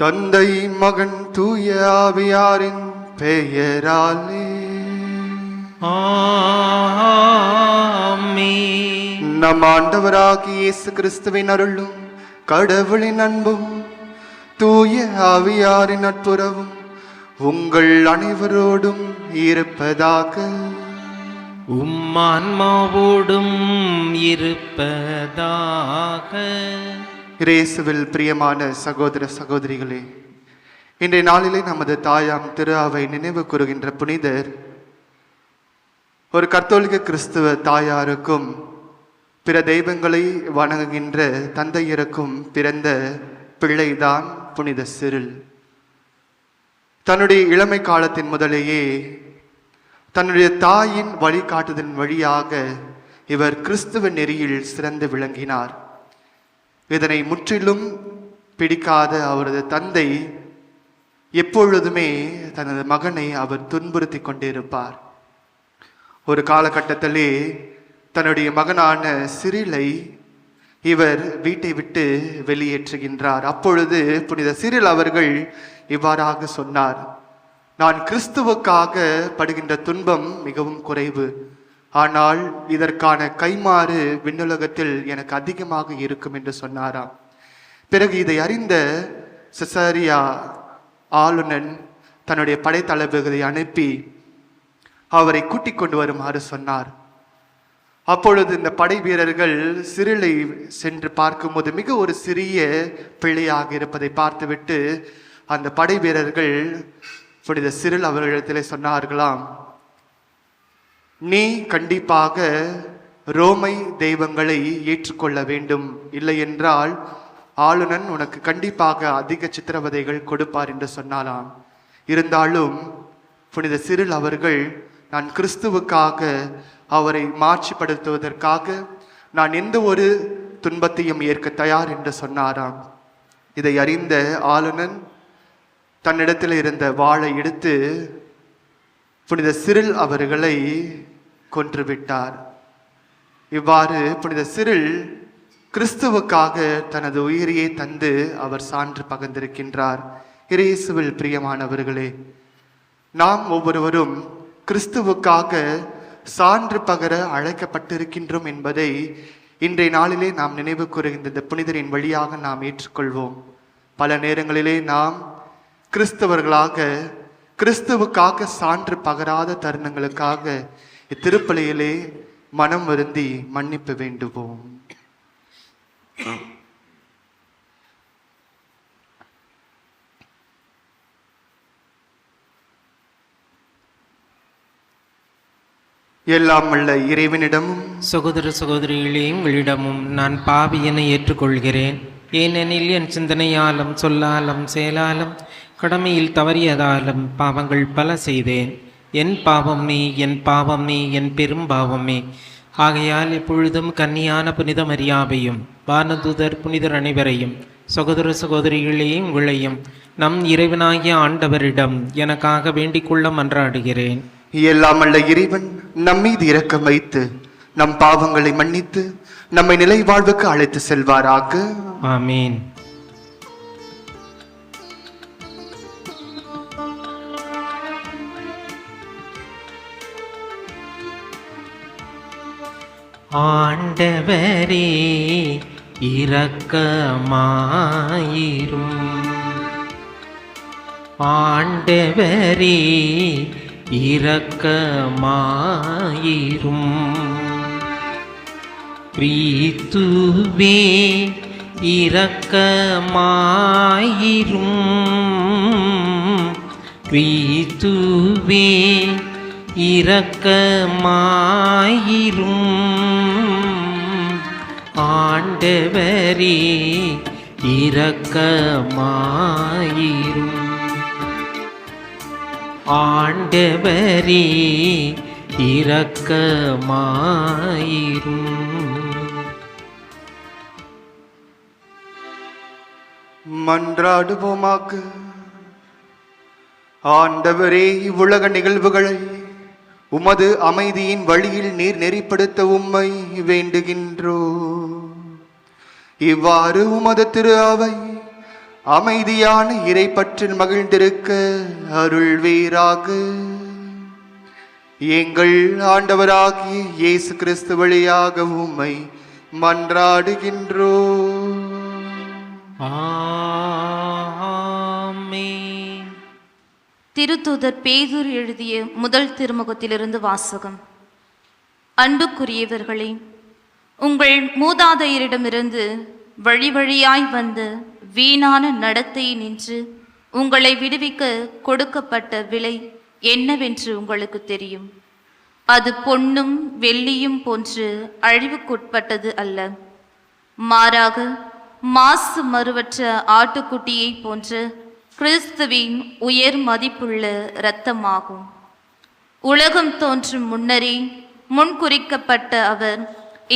தந்தை மகன் தூய ஆவியாரின் பெயராலே ஆமென். நம் ஆண்டவராகிய இயேசு கிறிஸ்துவின் அருளும் கடவுளின் அன்பும் தூய ஆவியாரின் நட்புறவும் உங்கள் அனைவரோடும் இருப்பதாக. உம்மான்மாவோடும் இருப்பதாக. இயேசுவில் பிரியமான சகோதர சகோதரிகளே, இன்றைய நாளிலே நமது தாயாம் திரு அவை நினைவு கூறுகின்ற புனிதர் ஒரு கத்தோலிக்க கிறிஸ்துவ தாயாருக்கும் பிற தெய்வங்களை வணங்குகின்ற தந்தையருக்கும் பிறந்த பிள்ளைதான் புனித சிரில். தன்னுடைய இளமை காலத்தின் முதலேயே தன்னுடைய தாயின் வழிகாட்டுதலின் வழியாக இவர் கிறிஸ்துவ நெறியில் சிறந்து விளங்கினார். இதனை முற்றிலும் பிடிக்காத அவரது தந்தை எப்பொழுதுமே தனது மகனை அவர் துன்புறுத்தி கொண்டிருப்பார். ஒரு காலகட்டத்திலே தன்னுடைய மகனான சிரிலை இவர் வீட்டை விட்டு வெளியேற்றுகின்றார். அப்பொழுது புனித சிரில் அவர்கள் இவ்வாறாக சொன்னார்: நான் கிறிஸ்துவுக்காக படுகின்ற துன்பம் மிகவும் குறைவு, ஆனால் இதற்கான கைமாறு விண்ணுலகத்தில் எனக்கு அதிகமாக இருக்கும் என்று சொன்னாராம். பிறகு இதை அறிந்த செசரியா ஆளுநன் தன்னுடைய படைத்தளபதிகளை அனுப்பி அவரை கூட்டிக் கொண்டு வருமாறு சொன்னார். அப்பொழுது இந்த படை வீரர்கள் சிரிலை சென்று பார்க்கும்போது மிக ஒரு சிறிய பிள்ளையாக இருப்பதை பார்த்துவிட்டு அந்த படை வீரர்கள் புனித சிரில் அவர்களிடத்திலே சொன்னார்களாம்: நீ கண்டிப்பாக ரோமை தெய்வங்களை ஏற்றுக்கொள்ள வேண்டும், இல்லை என்றால் ஆளுநன் உனக்கு கண்டிப்பாக அதிக சித்திரவதைகள் கொடுப்பார் என்று சொன்னாலாம். இருந்தாலும் புனித சிரில் அவர்கள், நான் கிறிஸ்துவுக்காக அவரை மாட்சிப்படுத்துவதற்காக நான் எந்த ஒரு துன்பத்தையும் ஏற்க தயார் என்று சொன்னாராம். இதை அறிந்த ஆளுநன் தன்னிடத்தில் இருந்த வாளை எடுத்து புனித சிரில் அவர்களை கொன்றுவிட்டார். இவ்வாறு புனித சிரில் கிறிஸ்துவுக்காக தனது உயிரையே தந்து அவர் சான்று பகர்ந்திருக்கின்றார். இயேசுவில் பிரியமானவர்களே, நாம் ஒவ்வொருவரும் கிறிஸ்துவுக்காக சான்று பகர அழைக்கப்பட்டிருக்கின்றோம் என்பதை இன்றைய நாளிலே நாம் நினைவு கூறுகின்ற இந்த புனிதரின் வழியாக நாம் ஏற்றுக்கொள்வோம். பல நேரங்களிலே நாம் கிறிஸ்தவர்களாக கிறிஸ்துவுக்காக சான்று பகராத தருணங்களுக்காக இத்திருப்பலியிலே மனம் வருந்தி மன்னிப்பு வேண்டுவோம். எல்லாம் உள்ள இறைவனிடமும் சகோதர சகோதரிகளே, உங்களிடமும் நான் பாவியனை ஏற்றுக்கொள்கிறேன். ஏனெனில் என் சிந்தனையாலும் சொல்லாலும் செயலாலும் கடமையில் தவறியதாலும் பாவங்கள் பல செய்தேன். என் பாவமே, என் பாவமே, என் பெரும் பாவமே. ஆகையால் எப்பொழுதும் கன்னியான புனித மரியாவையும் வானதூதர் புனிதர் அனைவரையும் சகோதர சகோதரிகளே உங்களையும் நம் இறைவனாகிய ஆண்டவரிடம் எனக்காக வேண்டிக் கொள்ள மன்றாடுகிறேன். எல்லாம் அல்ல இறைவன் நம்மீது இரக்கம் வைத்து நம் பாவங்களை மன்னித்து நம்மை நிலை வாழ்வுக்கு அழைத்து செல்வாராக. ஆமீன். ஆண்டவரே இரக்கமாயிரும். ஆண்டவரே இரக்கமாயிரும். கிறிஸ்துவே இரக்கமாயிரும். கிறிஸ்துவே இரக்கமாயிரும். ஆண்டவரே இரக்கமாயிரும். ஆண்டவரே இரக்கமாயிரும். மன்றாடுவோமாக. ஆண்டவரே, இவ்வுலக நிகழ்வுகளை உமது அமைதியின் வழியில் நீர் நெறிப்படுத்த உம்மை வேண்டுகின்றோ. இவ்வாறு உமது திரு அவை அமைதியான இறைப்பற்றில் மகிழ்ந்திருக்க அருள்வீராக. எங்கள் ஆண்டவராகிய இயேசு கிறிஸ்து வழியாக உம்மை மன்றாடுகின்றோம். ஆமென். திருத்தூதர் பேதுரு எழுதிய முதல் திருமுகத்திலிருந்து வாசகம். அன்புக்குரியவர்களே, உங்கள் மூதாதையரிடமிருந்து வழி வழியாய் வந்த வீணான நடத்தை நின்று உங்களை விடுவிக்க கொடுக்கப்பட்ட விலை என்னவென்று உங்களுக்கு தெரியும். அது பொன்னும் வெள்ளியும் போன்று அழிவுக்குட்பட்டது அல்ல, மாறாக மாசு மறுவற்ற ஆட்டுக்குட்டியை போன்ற கிறிஸ்துவின் உயர் மதிப்புள்ள இரத்தமாகும். உலகம் தோன்றும் முன்னரே முன்குறிக்கப்பட்ட அவர்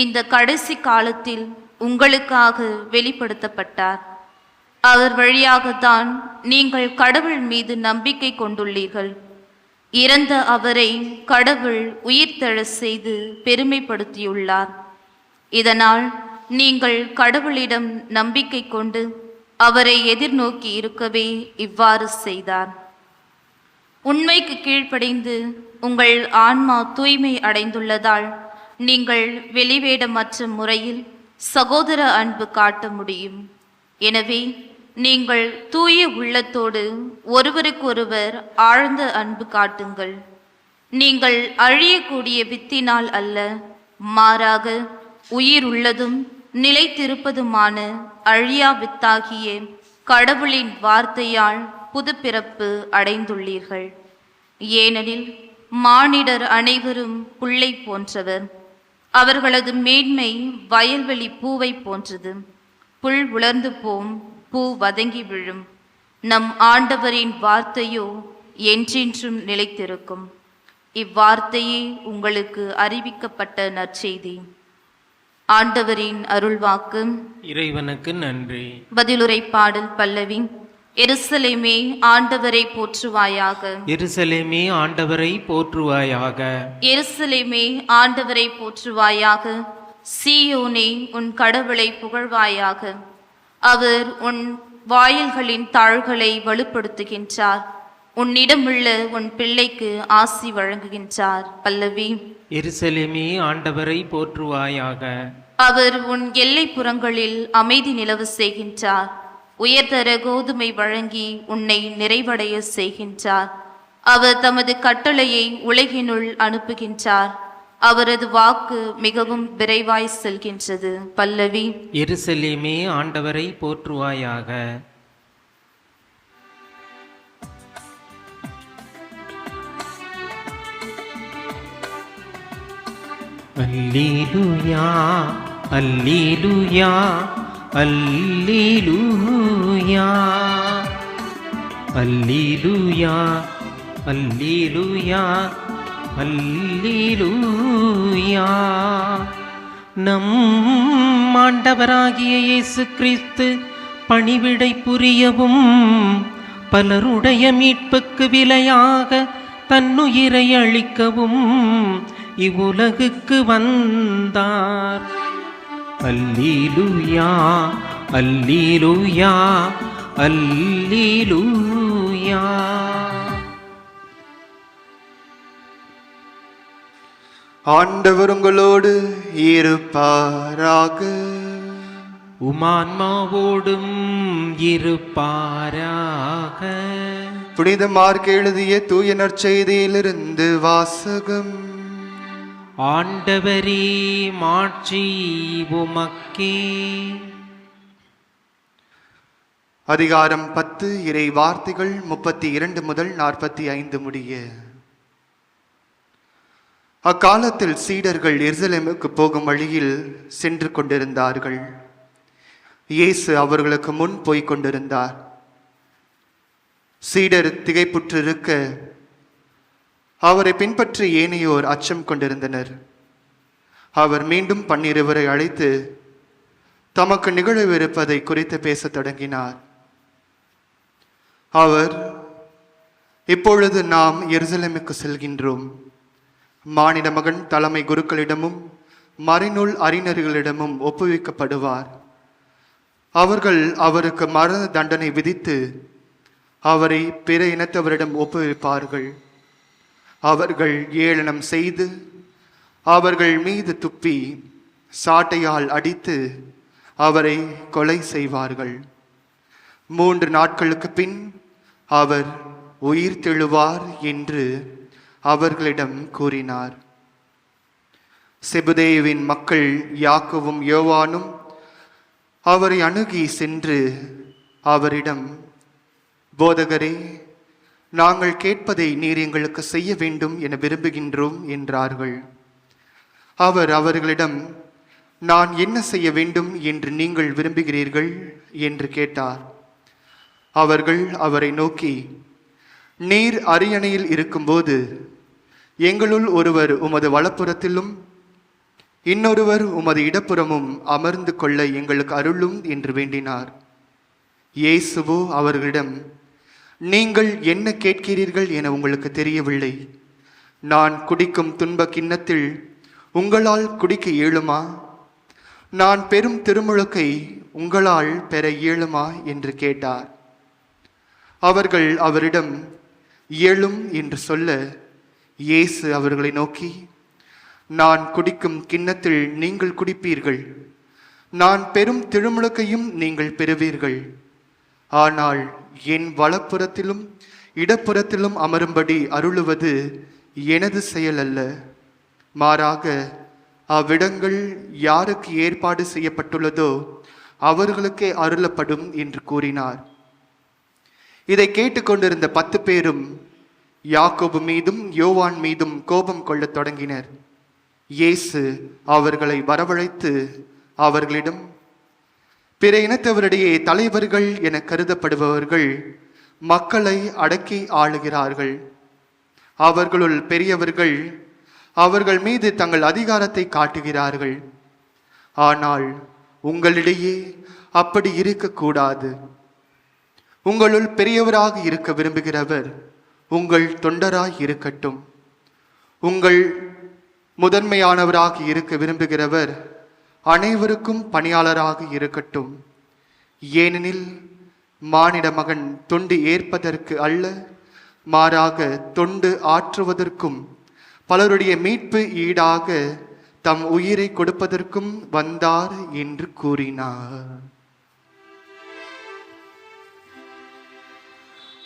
இந்த கடைசி காலத்தில் உங்களுக்காக வெளிப்படுத்தப்பட்டார். அவர் வழியாகத்தான் நீங்கள் கடவுள் மீது நம்பிக்கை கொண்டுள்ளீர்கள். இறந்த அவரை கடவுள் உயிர்த்தெழச் செய்து பெருமைப்படுத்தியுள்ளார். இதனால் நீங்கள் கடவுளிடம் நம்பிக்கை கொண்டு அவரை எதிர்நோக்கி இருக்கவே இவ்வாறு செய்தார். உண்மைக்கு கீழ்ப்படிந்து உங்கள் ஆன்மா தூய்மை அடைந்துள்ளதால் நீங்கள் வெளிவேடமற்ற முறையில் சகோதர அன்பு காட்ட முடியும். எனவே நீங்கள் தூய உள்ளத்தோடு ஒருவருக்கொருவர் ஆழ்ந்த அன்பு காட்டுங்கள். நீங்கள் அழியக்கூடிய வித்தினால் அல்ல, மாறாக உயிர் உள்ளதும் நிலைத்திருப்பதுமான அழியா வித்தாகிய கடவுளின் வார்த்தையால் புதுப்பிறப்பு அடைந்துள்ளீர்கள். ஏனெனில் மானிடர் அனைவரும் புல்லை போன்றவர். அவர்களது மேன்மை வயல்வெளி பூவை போன்றது. புல் உலர்ந்து போம், பூ வதங்கி விழும். நம் ஆண்டவரின் வார்த்தையோ என்றென்றும் நிலைத்திருக்கும். இவ்வார்த்தையே உங்களுக்கு அறிவிக்கப்பட்ட நற்செய்தி. ஆண்டவரின் அருள்வாக்கு. இறைவனுக்கு நன்றி. பதிலுரை பாடல் பல்லவி. எருசலேமே ஆண்டவரை போற்றுவாயாக. எருசலேமே ஆண்டவரை போற்றுவாயாக. எருசலேமே ஆண்டவரை போற்றுவாயாக. சீயோனே உன் கடவுளை புகழ்வாயாக. அவர் உன் வாயில்களின் தாள்களை வலுப்படுத்துகின்றார். உன்னிடமுள்ள உன் பிள்ளைக்கு ஆசி வழங்குகின்றார். பல்லவி. எருசலேமே ஆண்டவரை போற்றுவாயாக. அவர் உன் எல்லைப்புறங்களில் அமைதி நிலவு செய்கின்றார். உயர்தர கோதுமை வழங்கி உன்னை நிறைவடைய செய்கின்றார். அவர் தமது கட்டளையை உலகினுள் அனுப்புகின்றார். அவரது வாக்கு மிகவும் விரைவாய் செல்கின்றது. பல்லவி. எருசலேமே ஆண்டவரை போற்றுவாயாக. அல்லேலூயா அல்லேலூயா அல்லேலூயா அல்லேலூயா அல்லேலூயா அல்லேலூயா. நம் ஆண்டவராகிய இயேசு கிறிஸ்து பணிவிடை புரியவும் பலருடைய மீட்புக்கு விலையாக தன்னுயிரை அளிக்கவும் இவ்வுலகுக்கு வந்தார். அல்லேலூயா அல்லேலூயா அல்லேலூயா. ஆண்டவர் உங்களோடு இருப்பாராக. உமான்மாவோடும் இருப்பாராக. புனித மார்க் எழுதிய தூய நற்செய்தியிலிருந்து வாசகம். ஆண்டவரே மாட்சி உமக்கே. அதிகாரம் 10, இறை வார்த்தைகள் 32 முதல் 45 முடிய. அக்காலத்தில் சீடர்கள் எருசலேமுக்கு போகும் வழியில் சென்று கொண்டிருந்தார்கள். இயேசு அவர்களுக்கு முன் போய்க் கொண்டிருந்தார். சீடர் திகைப்புற்றிருக்க அவரை பின்பற்றி ஏனையோர் அச்சம் கொண்டிருந்தனர். அவர் மீண்டும் 12 அழைத்து தமக்கு நிகழவிருப்பதை குறித்து பேசத் தொடங்கினார். அவர், இப்பொழுது நாம் எருசலேமுக்கு செல்கின்றோம். மானிட மகன் தலைமை குருக்களிடமும் மறைநூல் அறிஞர்களிடமும் ஒப்புவிக்கப்படுவார். அவர்கள் அவருக்கு மரண தண்டனை விதித்து அவரை பிற இனத்தவரிடம் ஒப்புவிப்பார்கள். அவர்கள் ஏளனம் செய்து அவர்கள் மீது துப்பி சாட்டையால் அடித்து அவரை கொலை செய்வார்கள். 3 நாட்களுக்கு பின் அவர் உயிர் தெழுவார் என்று அவர்களிடம் கூறினார். செபதேயுவின் மக்கள் யாக்கோவும் யோவானும் அவரை அணுகி சென்று அவரிடம், போதகரே, நாங்கள் கேட்பதை நீர் எங்களுக்கு செய்ய வேண்டும் என விரும்புகின்றோம் என்றார்கள். அவர் அவர்களிடம், நான் என்ன செய்ய வேண்டும் என்று நீங்கள் விரும்புகிறீர்கள் என்று கேட்டார். அவர்கள் அவரை நோக்கி, நீர் அரியணையில் இருக்கும்போது எங்களுள் ஒருவர் உமது வலப்புறத்திலும் இன்னொருவர் உமது இடப்புறமும் அமர்ந்து கொள்ள எங்களுக்கு அருளும் என்று வேண்டினார். இயேசுவோ அவர்களிடம், நீங்கள் என்ன கேட்கிறீர்கள் என உங்களுக்கு தெரியவில்லை. நான் குடிக்கும் துன்ப கிண்ணத்தில் உங்களால் குடிக்க இயலுமா? நான் பெரும் திருமுழுக்கை உங்களால் பெற இயலுமா என்று கேட்டார். அவர்கள் அவரிடம் இயலும் என்று சொல்ல, இயேசு அவர்களை நோக்கி, நான் குடிக்கும் கிண்ணத்தில் நீங்கள் குடிப்பீர்கள், நான் பெரும் திருமுழுக்கையும் நீங்கள் பெறுவீர்கள். ஆனால் என் வலப்புறத்திலும் இடப்புறத்திலும் அமரும்படி அருளுவது எனது செயல் அல்ல, மாறாக அவ்விடங்கள் யாருக்கு ஏற்பாடு செய்யப்பட்டுள்ளதோ அவர்களுக்கே அருளப்படும் என்று கூறினார். இதை கேட்டுக்கொண்டிருந்த 10 பேரும் யாக்கோபு மீதும் யோவான் மீதும் கோபம் கொள்ளத் தொடங்கினர். இயேசு அவர்களை வரவழைத்து அவர்களிடம், பிற இனத்தவரிடையே தலைவர்கள் என கருதப்படுபவர்கள் மக்களை அடக்கி ஆளுகிறார்கள். அவர்களுள் பெரியவர்கள் அவர்கள் மீது தங்கள் அதிகாரத்தை காட்டுகிறார்கள். ஆனால் உங்களிடையே அப்படி இருக்கக்கூடாது. உங்களுள் பெரியவராக இருக்க விரும்புகிறவர் உங்கள் தொண்டராய் இருக்கட்டும். உங்கள் முதன்மையானவராக இருக்க விரும்புகிறவர் அனைவருக்கும் பணியாளராக இருக்கட்டும். ஏனெனில் மானிட மகன் தொண்டு ஏற்பதற்கு அல்ல, மாறாக தொண்டு ஆற்றுவதற்கும் பலருடைய மீட்பு ஈடாக தம் உயிரை கொடுப்பதற்கும் வந்தார் என்று கூறினார்.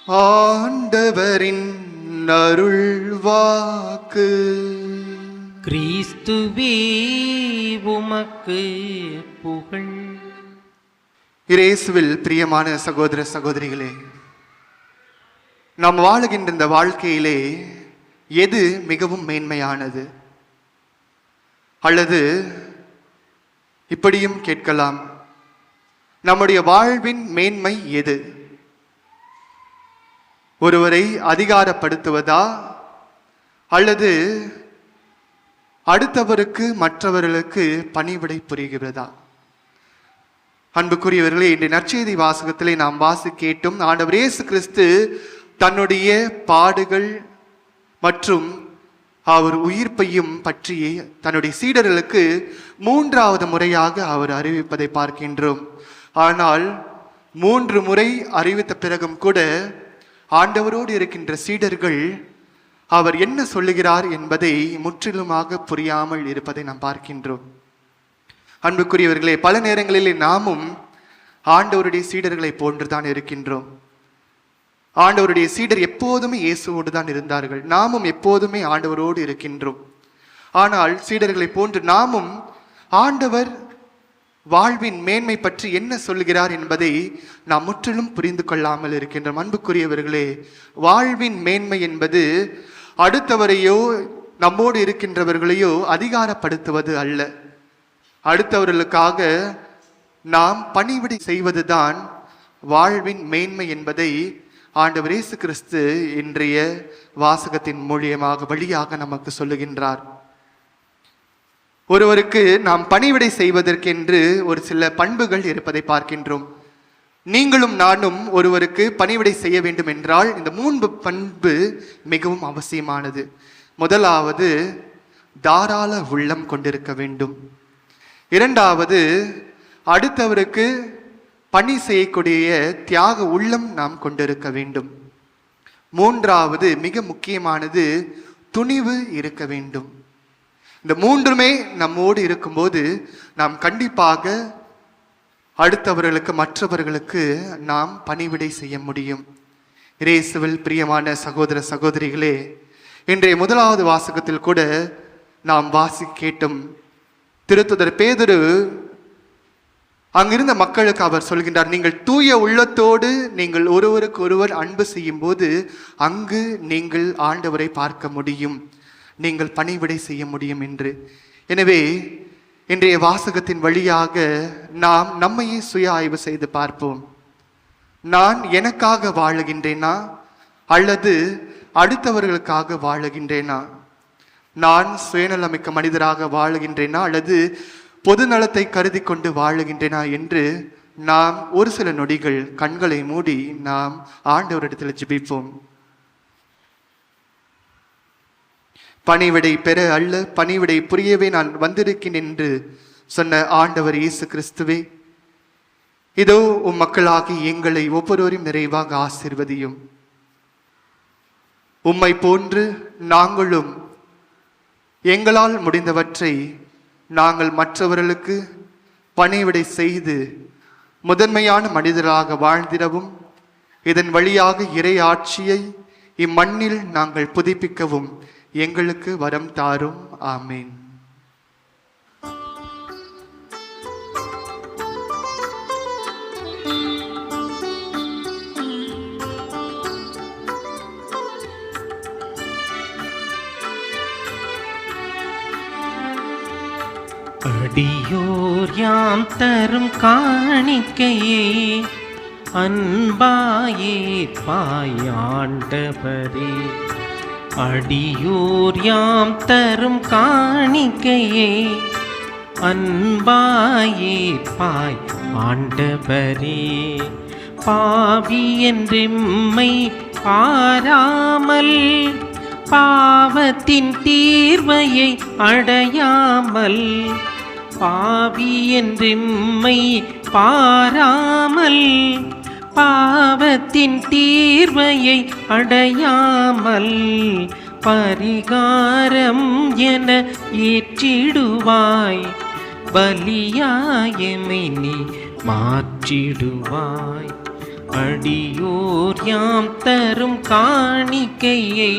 ஆண்டவரின் அருள்வாக்கு. கிறிஸ்துவே உமக்கு புகழ். இயேசுவில் பிரியமான சகோதர சகோதரிகளே, நாம் வாழுகின்ற இந்த வாழ்க்கையிலே எது மிகவும் மேன்மையானது? அல்லது இப்படியும் கேட்கலாம், நம்முடைய வாழ்வின் மேன்மை எது? ஒருவரை அதிகாரப்படுத்துவதா, அல்லது அடுத்தவருக்கு மற்றவர்களுக்கு பணிவிடை புரிகிறதா? அன்புக்குரியவர்களே, இன்றைய நற்செய்தி வாசகத்திலே நாம் கேட்டும் ஆண்டவர் இயேசு கிறிஸ்து தன்னுடைய பாடுகள் மற்றும் அவர் உயிர்ப்பையும் பற்றி தன்னுடைய சீடர்களுக்கு 3வது முறையாக அவர் அறிவிப்பதை பார்க்கின்றோம். ஆனால் 3 முறை அறிவித்த பிறகும் கூட ஆண்டவரோடு இருக்கின்ற சீடர்கள் அவர் என்ன சொல்லுகிறார் என்பதை முற்றிலுமாக புரியாமல் இருப்பதை நாம் பார்க்கின்றோம். அன்புக்குரியவர்களே, பல நேரங்களில் நாமும் ஆண்டவருடைய சீடர்களை போன்றுதான் இருக்கின்றோம். ஆண்டவருடைய சீடர் எப்போதுமே இயேசுவோடு தான் இருந்தார்கள். நாமும் எப்போதுமே ஆண்டவரோடு இருக்கின்றோம். ஆனால் சீடர்களை போன்று நாமும் ஆண்டவர் வாழ்வின் மேன்மை பற்றி என்ன சொல்லுகிறார் என்பதை நாம் முற்றிலும் புரிந்து கொள்ளாமல் இருக்கின்றோம். அன்புக்குரியவர்களே, வாழ்வின் மேன்மை என்பது அடுத்தவரையோ நம்மோடு இருக்கின்றவர்களையோ அதிகாரப்படுத்துவது அல்ல. அடுத்தவர்களுக்காக நாம் பணிவிடை செய்வதுதான் வாழ்வின் மேன்மை என்பதை ஆண்டவர் இயேசு கிறிஸ்து இன்றைய வாசகத்தின் மூலியமாக வழியாக நமக்கு சொல்லுகின்றார். ஒருவருக்கு நாம் பணிவிடை செய்வதற்கென்று ஒரு சில பண்புகள் இருப்பதை பார்க்கின்றோம். நீங்களும் நானும் ஒருவருக்கு பணிவிடை செய்ய வேண்டும் என்றால் இந்த 3 பண்பு மிகவும் அவசியமானது. முதலாவது, தாராள உள்ளம் கொண்டிருக்க வேண்டும். 2வது, அடுத்தவருக்கு பணி செய்யக்கூடிய தியாக உள்ளம் நாம் கொண்டிருக்க வேண்டும். மூன்றாவது மிக முக்கியமானது துணிவு இருக்க வேண்டும். இந்த மூன்றுமே நம்மோடு இருக்கும்போது நாம் கண்டிப்பாக அடுத்தவர்களுக்கு மற்றவர்களுக்கு நாம் பணிவிடை செய்ய முடியும். இயேசுவில் பிரியமான சகோதர சகோதரிகளே, இன்றைய முதலாவது வாசகத்தில் கூட நாம் கேட்டும் திருத்துதர் பேதுரு அங்கிருந்த மக்களுக்கு அவர் சொல்கின்றார், நீங்கள் தூய உள்ளத்தோடு நீங்கள் ஒருவருக்கு ஒருவர் அன்பு செய்யும் போது அங்கு நீங்கள் ஆண்டவரை பார்க்க முடியும், நீங்கள் பணிவிடை செய்ய முடியும் என்று. எனவே இன்றைய வாசகத்தின் வழியாக நாம் நம்மையே சுய ஆய்வு செய்து பார்ப்போம். நான் எனக்காக வாழுகின்றேனா அல்லது அடுத்தவர்களுக்காக வாழுகின்றேனா? நான் சுயநலமிக்க மனிதராக வாழுகின்றேனா அல்லது பொது நலத்தை கருதி கொண்டு வாழுகின்றேனா என்று நாம் ஒரு சில நொடிகள் கண்களை மூடி நாம் ஆண்டவரிடத்தில் ஜெபிப்போம். பணிவிடை பெற அல்ல, பணிவிடை புரியவே நான் வந்திருக்கேன் என்று சொன்ன ஆண்டவர் இயேசு கிறிஸ்துவே, இதோ உம் மக்களாகி எங்களை ஒவ்வொருவரையும் நிறைவாக ஆசீர்வதியும். உம்மை போன்று நாங்களும் எங்களால் முடிந்தவற்றை நாங்கள் மற்றவர்களுக்கு பணிவிடை செய்து முதன்மையான மனிதராக வாழ்ந்திடவும், இதன் வழியாக இறை ஆட்சியை இம்மண்ணில் நாங்கள் புதுப்பிக்கவும் எங்களுக்கு வரம் தாரும். ஆமீன். அடியோர் யாம் தரும் காணிக்கையே அன்பாயே பாயாண்டவரே, அடியோர் யாம் தரும் காணிக்கையே அன்பாயே பாய் ஆண்டவரே, பாவி என்றெம்மை பாராமல் பாவத்தின் தீர்வையை அடையாமல், பாவி என்றெம்மை பாராமல் பாவத்தின் தீர்வையை அடையாமல், பரிகாரம் என ஏற்றிடுவாய், பலியாயமை நீ மாற்றிடுவாய். அடியோர் யாம் தரும் காணிக்கையை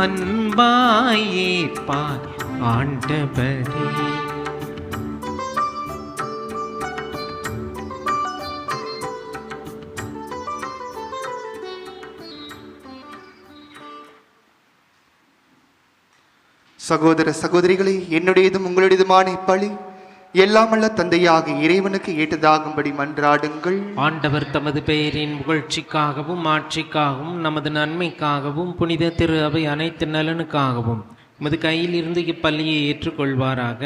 அன்பாயே பாய் ஆண்டவரே. சகோதர சகோதரிகளே, என்னுடையதும் உங்களுடையதுமான இப்பலி எல்லாமல்ல தந்தையாக இறைவனுக்கு ஏற்றதாகும்படி மன்றாடுங்கள். ஆண்டவர் தமது பெயரின் புகழ்ச்சிக்காகவும் ஆட்சிக்காகவும் நமது நன்மைக்காகவும் புனித திரு அவை அனைத்து நலனுக்காகவும் உமது கையில் இருந்து இப்பள்ளியை ஏற்றுக்கொள்வாராக.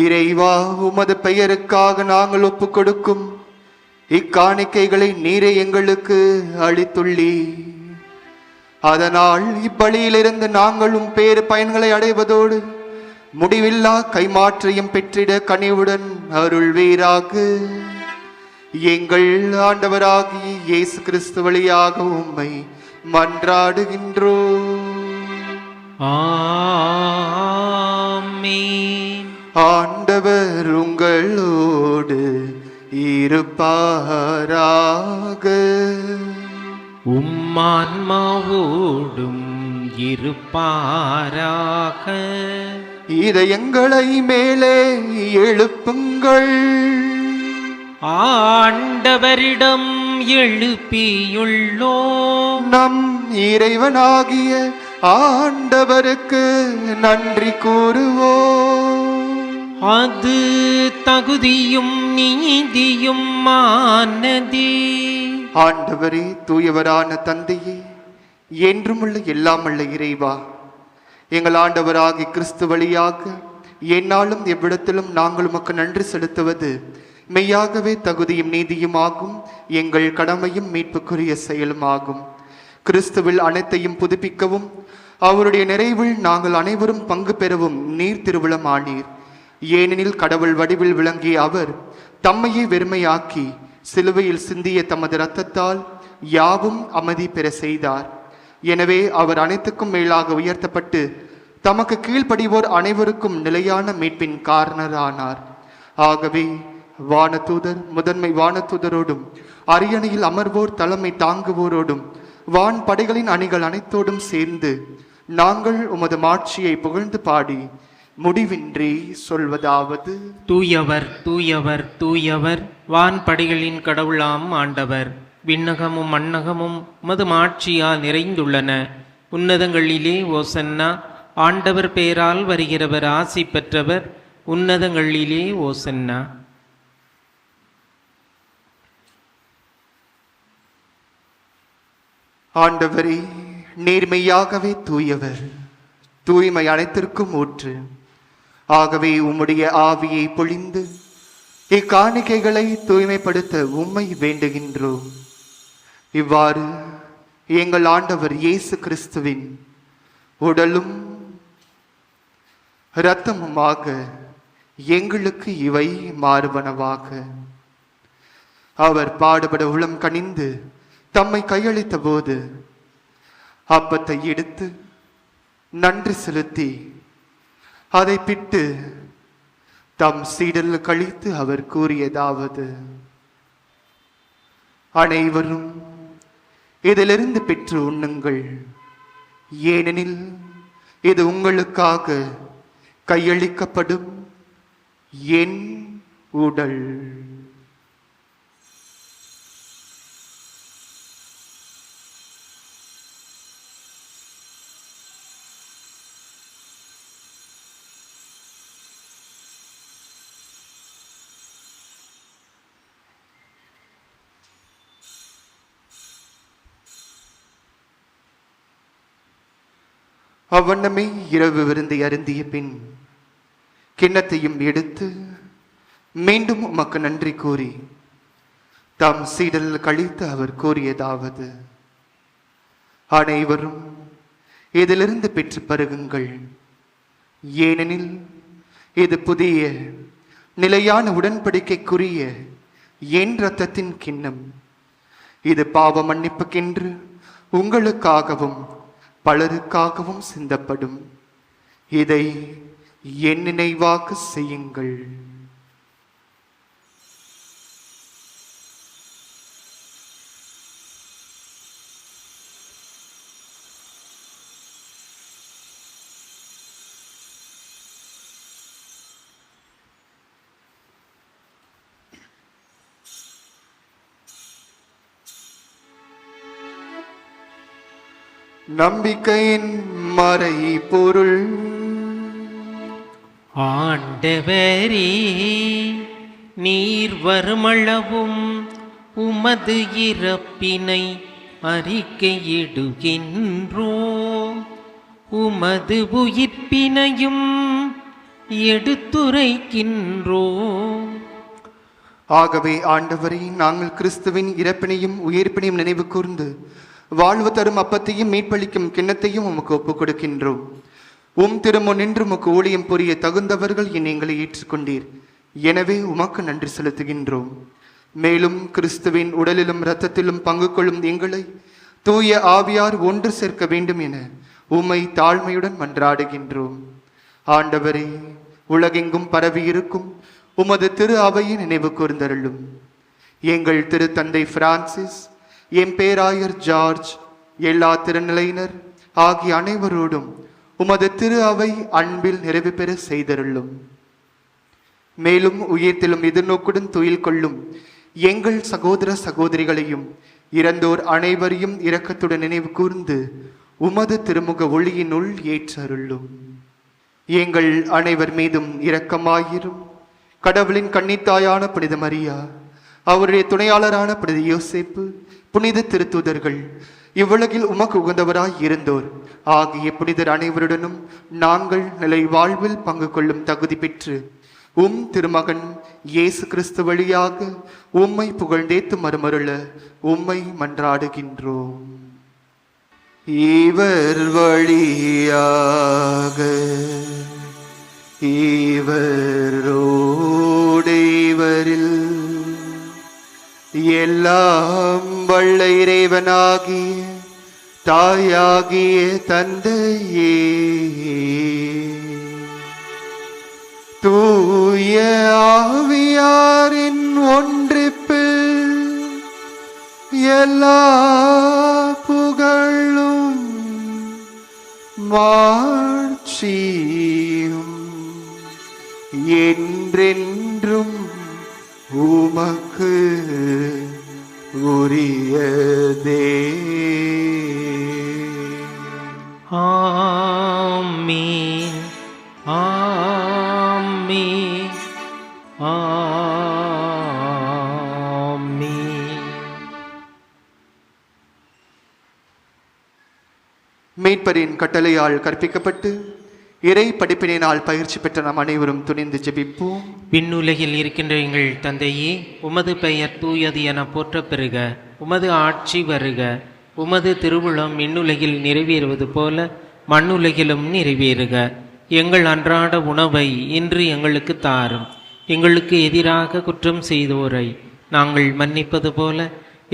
இறைவா, உமது பெயருக்காக நாங்கள் ஒப்புக் கொடுக்கும் இக்காணிக்கைகளை நீரே எங்களுக்கு அளித்துள்ளி, அதனால் இப்பலியிலிருந்து நாங்களும் பேறு பயன்களை அடைவதோடு முடிவில்லா கைமாற்றையும் பெற்றிட கனிவுடன் அருள்வீராக. எங்கள் ஆண்டவராகிய இயேசு கிறிஸ்து வழியாக உம்மை மன்றாடுகின்றோம். ஆமென். ஆண்டவர் உங்களோடு இருப்பாராக. உம்மான்மாவோடும் இருப்பாராக. இதயங்களை மேலே எழுப்புங்கள், ஆண்டவரிடம் எழுப்பியுள்ளோம். நம் இறைவனாகிய ஆண்டவருக்கு நன்றி கூறுவோம். அது தகுதியும் நீதியும் ஆனதே. ஆண்டவரே, தூயவரான தந்தையே, என்றுமுள்ள எல்லாமல்ல இறைவா, எங்கள் ஆண்டவராகிய கிறிஸ்து வழியாக என்னாலும் எவ்விடத்திலும் நாங்கள் உமக்கு நன்றி செலுத்துவது மெய்யாகவே தகுதியும் நீதியும் ஆகும், எங்கள் கடமையும் மீட்புக்குரிய செயலும் ஆகும். கிறிஸ்துவில் அனைத்தையும் புதுப்பிக்கவும் அவருடைய நிறைவில் நாங்கள் அனைவரும் பங்கு பெறவும் நீர் திருவிழம் ஆனீர். ஏனெனில் கடவுள் வடிவில் விளங்கிய அவர் தம்மையே வெறுமையாக்கி சிலுவையில் சிந்திய தமது இரத்தத்தால் யாவும் அமைதி பெற செய்தார். எனவே அவர் அனைத்துக்கும் மேலாக உயர்த்தப்பட்டு தமக்கு கீழ்ப்படிவோர் அனைவருக்கும் நிலையான மீட்பின் காரணரானார். ஆகவே வானதூதர் முதன்மை வானதூதரோடும் அரியணையில் அமர்வோர் தலைமை தாங்குவோரோடும் வான் படைகளின் அணிகள் அனைத்தோடும் சேர்ந்து நாங்கள் உமது மாட்சியை புகழ்ந்து பாடி முடிவின்றி சொல்வதாவது: தூயவர் தூயவர் தூயவர், வான் படைகளின் கடவுளாம் ஆண்டவர். விண்ணகமும் மண்ணகமும் உமது மாட்சியால் நிறைந்துள்ளன. உன்னதங்களிலே ஓசன்னா. ஆண்டவர் பெயரால் வருகிறவர் ஆசி பெற்றவர். உன்னதங்களிலே ஓசன்னா. ஆண்டவரே, நேர்மையாகவே தூயவர், தூய்மை அனைத்திற்கும் ஊற்று. ஆகவே உம்முடைய ஆவியை பொழிந்து இக்காணிக்கைகளை தூய்மைப்படுத்த உம்மை வேண்டுகின்றோம். இவ்வாறு எங்கள் ஆண்டவர் இயேசு கிறிஸ்துவின் உடலும் இரத்தமுமாக எங்களுக்கு இவை மாறுவனவாக. அவர் பாடுபட உளம் கனிந்து தம்மை கையளித்த போது அப்பத்தை எடுத்து நன்றி செலுத்தி அதை பிட்டு தம் சீடல் கழித்து அவர் கூறியதாவது: அனைவரும் இதிலிருந்து பெற்று உண்ணுங்கள், ஏனெனில் இது உங்களுக்காக கையளிக்கப்படும் என் உடல். அவ்வண்ணமே இரவு விருந்தை அருந்திய பின் கிண்ணத்தையும் எடுத்து மீண்டும் உமக்கு நன்றி கூறி தம் சீடல் கழித்து அவர் கூறியதாவது: அனைவரும் இதிலிருந்து பெற்று பருகுங்கள், ஏனெனில் இது புதிய நிலையான உடன்படிக்கைக்குரிய என் இரத்தத்தின் கிண்ணம். இது பாவ மன்னிப்புக்கென்று உங்களுக்காகவும் பலருக்காகவும் சிந்தப்படும். இதை என் நினைவாக செய்யுங்கள். நம்பிக்கையின் மறை பொருள். ஆண்டவரே, நீர் வருமளவும் உமது இறப்பினை அறிக்கையிடுகின்றோம், உமது உயிர்ப்பினையும் எடுத்துரைக்கின்றோம். ஆகவே ஆண்டவரே, நாங்கள் கிறிஸ்துவின் இறப்பினையும் உயிர்ப்பினையும் நினைவு கூர்ந்து வாழ்வு தரும் அப்பத்தையும் மீட்பளிக்கும் கிண்ணத்தையும் உமக்கு ஒப்புக் கொடுக்கின்றோம். திருமுன் நின்று உமக்கு ஊழியம் புரிய தகுந்தவர்கள் எங்களை ஏற்றுக்கொண்டீர். எனவே உமக்கு நன்றி செலுத்துகின்றோம். மேலும் கிறிஸ்துவின் உடலிலும் இரத்தத்திலும் பங்கு கொள்ளும் எங்களை தூய ஆவியார் ஒன்று சேர்க்க வேண்டும் என உம்மை தாழ்மையுடன் மன்றாடுகின்றோம். ஆண்டவரே, உலகெங்கும் பரவி இருக்கும் உமது திரு அவையை நினைவு கூர்ந்தருளும். எங்கள் திருத்தந்தை பிரான்சிஸ், என் பேராயர் ஜார்ஜ், எல்லா திருநிலையினர் ஆகிய அனைவரோடும் உமது திரு அவை அன்பில் நிறைவு பெற செய்தருளும். மேலும் உயிர்த்திலும் எதிர்நோக்குடன் துயில் கொள்ளும் எங்கள் சகோதர சகோதரிகளையும் இறந்தோர் அனைவரையும் இரக்கத்துடன் நினைவு கூர்ந்து உமது திருமுக ஒளியினுள் ஏற்றருளும். எங்கள் அனைவர் மீதும் இரக்கமாயிரும். கடவுளின் கன்னித்தாயான புனித மரியா, அவருடைய துணையாளரான புனித யோசேப்பு, புனித திருத்தூதர்கள், இவ்வுலகில் உமக்கு உகந்தவராய் இருந்தோர் ஆகிய புனிதர் அனைவருடனும் நாங்கள் நிலை வாழ்வில் பங்கு கொள்ளும் தகுதி பெற்று திருமகன் இயேசு கிறிஸ்து வழியாக உம்மை புகழ்ந்தேத்து மறுமருள உம்மை மன்றாடுகின்றோம். இவர் வழியாக இவரோடு இவரில் எல்லாம் வல்ல இறைவனாகிய தாயாகிய தந்தையே, தூய ஆவியாரின் ஒன்றிப்பு எல்லா புகழும் மாட்சியும் என்றென்றும் உமக்கு உரியதே. ஆமீன், ஆமீன், ஆமீன். மீட்பரின் கட்டளையால் கற்பிக்கப்பட்டு இறை படிப்பினால் பயிற்சி பெற்ற நாம் அனைவரும் துணிந்து ஜெபிப்போம். விண்ணுலகில் இருக்கின்ற எங்கள் தந்தையே, உமது பெயர் தூயது என போற்றப் பெறுக. உமது ஆட்சி வருக. உமது திருவுளம் விண்ணுலகில் நிறைவேறுவது போல மண்ணுலகிலும் நிறைவேறுக. எங்கள் அன்றாட உணவை இன்று எங்களுக்கு தாரும். எங்களுக்கு எதிராக குற்றம் செய்தோரை நாங்கள் மன்னிப்பது போல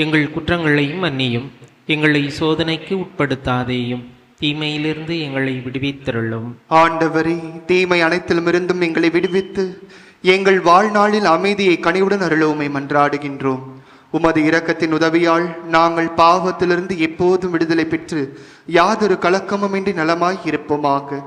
எங்கள் குற்றங்களையும் மன்னியும். எங்களை சோதனைக்கு உட்படுத்தாதேயும், தீமையிலிருந்து எங்களை விடுவித்தருளும். ஆண்டவரே, தீமை அனைத்திலும் இருந்தும் எங்களை விடுவித்து எங்கள் வாழ்நாளில் அமைதியை கனிவுடன் அருளவுமை மன்றாடுகின்றோம். உமது இரக்கத்தின் உதவியால் நாங்கள் பாவத்திலிருந்து எப்போதும் விடுதலை பெற்று யாதொரு கலக்கமுமின்றி நலமாய் இருப்போமாக.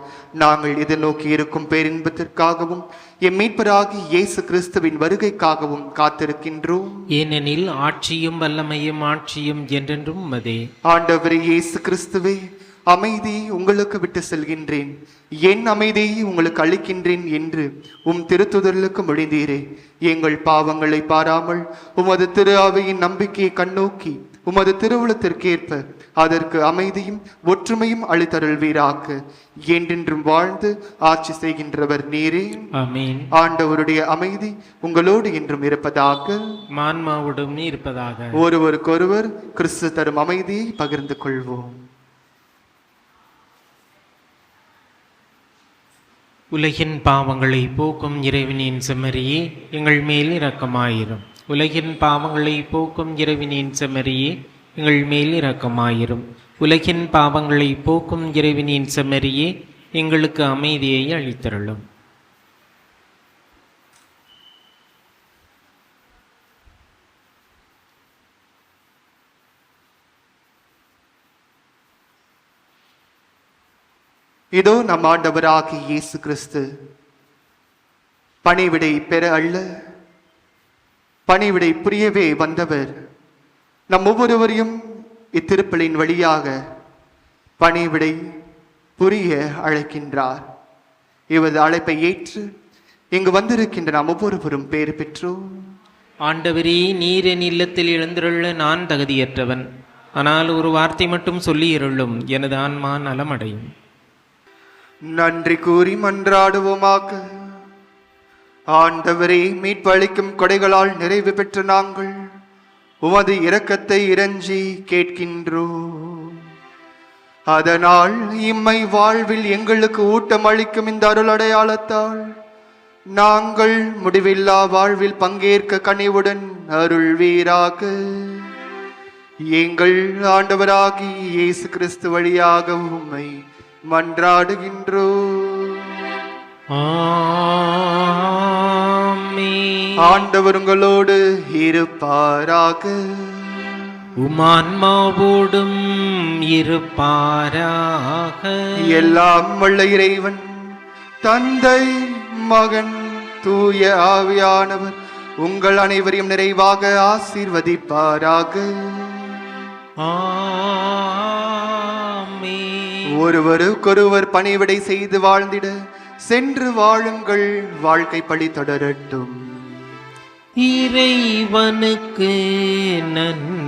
நாங்கள் எதிர்நோக்கி இருக்கும் பேரின்பத்திற்காகவும் எம் மீட்பராகி இயேசு கிறிஸ்துவின் வருகைக்காகவும் காத்திருக்கின்றோம். ஏனெனில் ஆட்சியும் வல்லமையும் ஆட்சியும் என்றென்றும் உமதே. ஆண்டவரே இயேசு கிறிஸ்துவே, அமைதி உங்களுக்கு விட்டு செல்கின்றேன், என் அமைதியை உங்களுக்கு அளிக்கின்றேன் என்று உம் திருத்துதலுக்கு மொழிந்தீரே. எங்கள் பாவங்களை பாராமல் உமது திரு அவையின் நம்பிக்கையை கண்ணோக்கி உமது திருவுளத்திற்கேற்ப அதற்கு அமைதியும் ஒற்றுமையும் அளித்தருள்வீராக. என்றென்றும் வாழ்ந்து ஆட்சி செய்கின்றவர் நீரே. ஆமென். ஆண்டவருடைய அமைதி உங்களோடு என்றும் இருப்பதாக, மான்மாவோடும் இருப்பதாக. ஒருவருக்கொருவர் கிறிஸ்து தரும் அமைதியை பகிர்ந்து கொள்வோம். உலகின் பாவங்களை போக்கும் இறைவனின் செம்மறியே, எங்கள் மேல் இரக்கமாயிரும். உலகின் பாவங்களை போக்கும் இறைவனின் செம்மறியே, எங்கள் மேல் இரக்கமாயிரும். உலகின் பாவங்களை போக்கும் இறைவனின் செம்மறியே, எங்களுக்கு அமைதியை அளித்தருளும். இதோ நம் ஆண்டவராகிய இயேசு கிறிஸ்து பணிவிடை பெற அல்ல, பணிவிடை புரியவே வந்தவர். நம் ஒவ்வொருவரையும் இத்திருப்பலின் வழியாக பணிவிடை புரிய அழைக்கின்றார். இவரது அழைப்பை ஏற்று இங்கு வந்திருக்கின்ற நாம் ஒவ்வொருவரும் பேறு பெற்றோம். ஆண்டவரே, நீர் என் இல்லத்தில் எழுந்தருள நான் தகுதியற்றவன். ஆனால் ஒரு வார்த்தை மட்டும் சொல்லி இருளும், எனது ஆன்மா நலமடையும். நன்றி கூறி மன்றாடுவோமாக. ஆண்டவரே, மீட்பளிக்கும் கொடைகளால் நிறைவு பெற்ற நாங்கள் உமது இரக்கத்தை இறைஞ்சி கேட்கின்றோம். அதனால் இம்மை வாழ்வில் எங்களுக்கு ஊட்டம் அளிக்கும் இந்த அருள் அடையாளத்தால் நாங்கள் முடிவில்லா வாழ்வில் பங்கேற்க கனிவுடன் அருள்வீராக. எங்கள் ஆண்டவராகி இயேசு கிறிஸ்து வழியாக உம்மை மன்றாடுகின்றோம். ஆமென். ஆண்டவர் உங்களோடு இருப்பாராக. உமான்மாவோடும் இருப்பாராக. எல்லாம் வல்ல இறைவன் தந்தை, மகன், தூய ஆவியானவர் உங்கள் அனைவரையும் நிறைவாக ஆசீர்வதிப்பாராக. ஒருவருக்கொருவர் பணிவிடை செய்து வாழ்ந்திட சென்று வாழுங்கள். வாழ்க்கை பழி தொடரட்டும். இறைவனுக்கு நன்றி.